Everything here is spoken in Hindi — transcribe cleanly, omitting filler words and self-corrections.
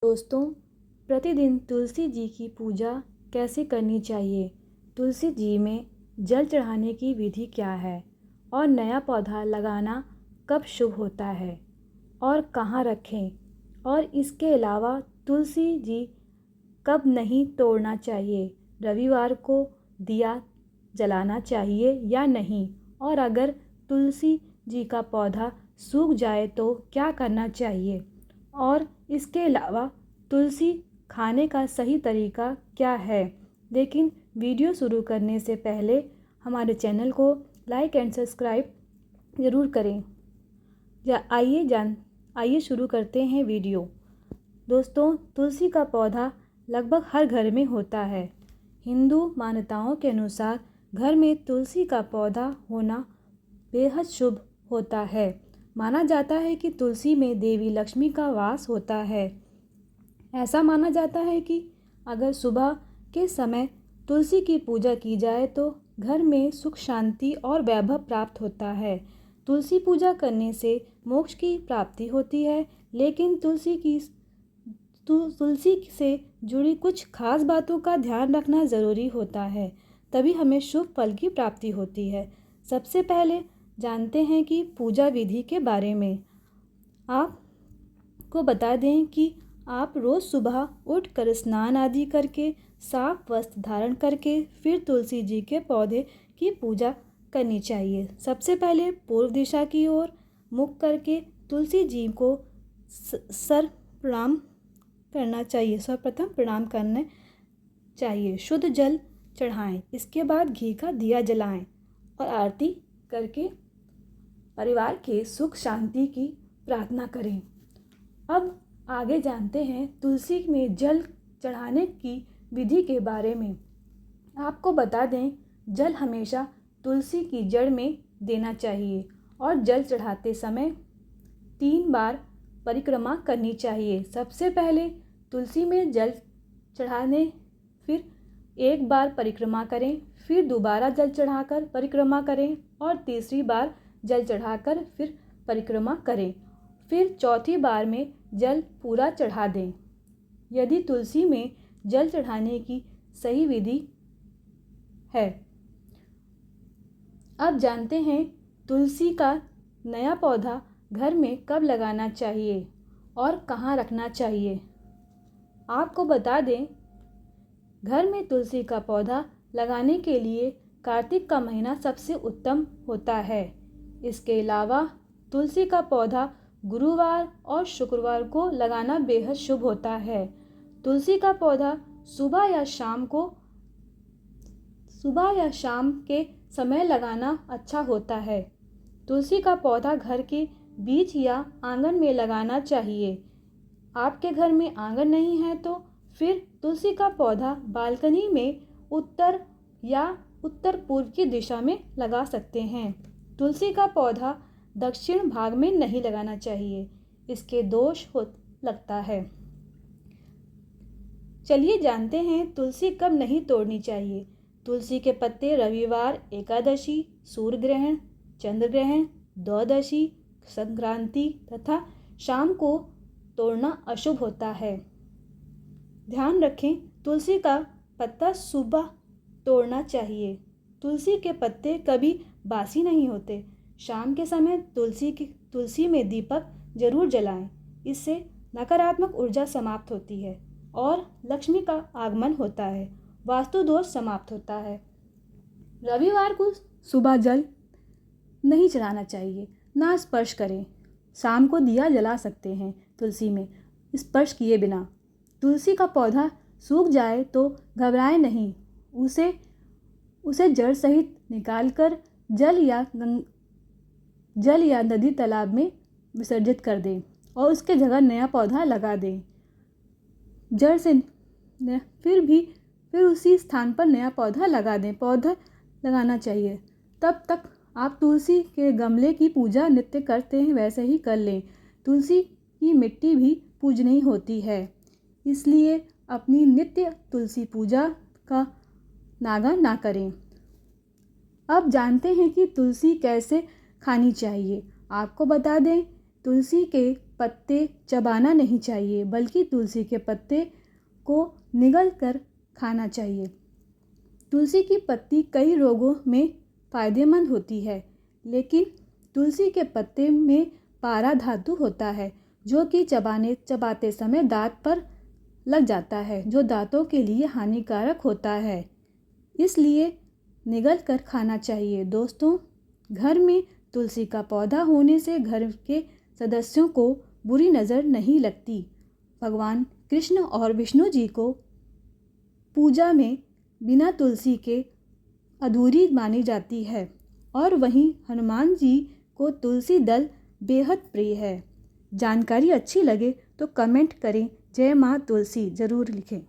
दोस्तों, प्रतिदिन तुलसी जी की पूजा कैसे करनी चाहिए? तुलसी जी में जल चढ़ाने की विधि क्या है? और नया पौधा लगाना कब शुभ होता है और कहाँ रखें? और इसके अलावा तुलसी जी कब नहीं तोड़ना चाहिए? रविवार को दिया जलाना चाहिए या नहीं? और अगर तुलसी जी का पौधा सूख जाए तो क्या करना चाहिए? और इसके अलावा तुलसी खाने का सही तरीका क्या है? लेकिन वीडियो शुरू करने से पहले हमारे चैनल को लाइक एंड सब्सक्राइब ज़रूर करें। आइए शुरू करते हैं वीडियो। दोस्तों, तुलसी का पौधा लगभग हर घर में होता है। हिंदू मान्यताओं के अनुसार घर में तुलसी का पौधा होना बेहद शुभ होता है। माना जाता है कि तुलसी में देवी लक्ष्मी का वास होता है। ऐसा माना जाता है कि अगर सुबह के समय तुलसी की पूजा की जाए तो घर में सुख शांति और वैभव प्राप्त होता है। तुलसी पूजा करने से मोक्ष की प्राप्ति होती है, लेकिन तुलसी से जुड़ी कुछ खास बातों का ध्यान रखना ज़रूरी होता है, तभी हमें शुभ फल की प्राप्ति होती है। सबसे पहले जानते हैं कि पूजा विधि के बारे में। आपको बता दें कि आप रोज़ सुबह उठकर स्नान आदि करके साफ वस्त्र धारण करके फिर तुलसी जी के पौधे की पूजा करनी चाहिए। सबसे पहले पूर्व दिशा की ओर मुख करके तुलसी जी को प्रणाम करना चाहिए। सर्वप्रथम प्रणाम करना चाहिए। शुद्ध जल चढ़ाएं, इसके बाद घी का दिया जलाएं और आरती करके परिवार के सुख शांति की प्रार्थना करें। अब आगे जानते हैं तुलसी में जल चढ़ाने की विधि के बारे में। आपको बता दें, जल हमेशा तुलसी की जड़ में देना चाहिए और जल चढ़ाते समय 3 बार परिक्रमा करनी चाहिए। सबसे पहले तुलसी में जल चढ़ाने फिर 1 बार परिक्रमा करें, फिर दोबारा जल चढ़ाकर परिक्रमा करें और तीसरी बार जल चढ़ाकर फिर परिक्रमा करें। फिर चौथी बार में जल पूरा चढ़ा दें। यदि तुलसी में जल चढ़ाने की सही विधि है। अब जानते हैं तुलसी का नया पौधा घर में कब लगाना चाहिए और कहाँ रखना चाहिए। आपको बता दें, घर में तुलसी का पौधा लगाने के लिए कार्तिक का महीना सबसे उत्तम होता है। इसके अलावा तुलसी का पौधा गुरुवार और शुक्रवार को लगाना बेहद शुभ होता है। तुलसी का पौधा सुबह या शाम के समय लगाना अच्छा होता है। तुलसी का पौधा घर के बीच या आंगन में लगाना चाहिए। आपके घर में आंगन नहीं है तो फिर तुलसी का पौधा बालकनी में उत्तर या उत्तर पूर्व की दिशा में लगा सकते हैं। तुलसी का पौधा दक्षिण भाग में नहीं लगाना चाहिए, इसके दोष लगता है। चलिए जानते हैं तुलसी कब नहीं तोड़नी चाहिए। तुलसी के पत्ते रविवार, एकादशी, सूर्य ग्रहण, चंद्र ग्रहण, द्वादशी, संक्रांति तथा शाम को तोड़ना अशुभ होता है। ध्यान रखें, तुलसी का पत्ता सुबह तोड़ना चाहिए। तुलसी के पत्ते कभी बासी नहीं होते। शाम के समय तुलसी में दीपक जरूर जलाएं। इससे नकारात्मक ऊर्जा समाप्त होती है और लक्ष्मी का आगमन होता है। वास्तु दोष समाप्त होता है। रविवार को सुबह जल नहीं चढ़ाना चाहिए, ना स्पर्श करें। शाम को दिया जला सकते हैं तुलसी में स्पर्श किए बिना। तुलसी का पौधा सूख जाए तो घबराएं नहीं, उसे जड़ सहित निकालकर जल या नदी तालाब में विसर्जित कर दें और उसके जगह नया पौधा लगा दें। जड़ से फिर उसी स्थान पर नया पौधा लगा दें। पौधा लगाना चाहिए। तब तक आप तुलसी के गमले की पूजा नित्य करते हैं वैसे ही कर लें। तुलसी की मिट्टी भी पूजनीय होती है, इसलिए अपनी नित्य तुलसी पूजा का नागा ना करें। अब जानते हैं कि तुलसी कैसे खानी चाहिए। आपको बता दें, तुलसी के पत्ते चबाना नहीं चाहिए, बल्कि तुलसी के पत्ते को निगल कर खाना चाहिए। तुलसी की पत्ती कई रोगों में फ़ायदेमंद होती है, लेकिन तुलसी के पत्ते में पारा धातु होता है जो कि चबाते समय दांत पर लग जाता है, जो दांतों के लिए हानिकारक होता है, इसलिए निगल कर खाना चाहिए। दोस्तों, घर में तुलसी का पौधा होने से घर के सदस्यों को बुरी नज़र नहीं लगती। भगवान कृष्ण और विष्णु जी को पूजा में बिना तुलसी के अधूरी मानी जाती है, और वहीं हनुमान जी को तुलसी दल बेहद प्रिय है। जानकारी अच्छी लगे तो कमेंट करें। जय माँ तुलसी ज़रूर लिखें।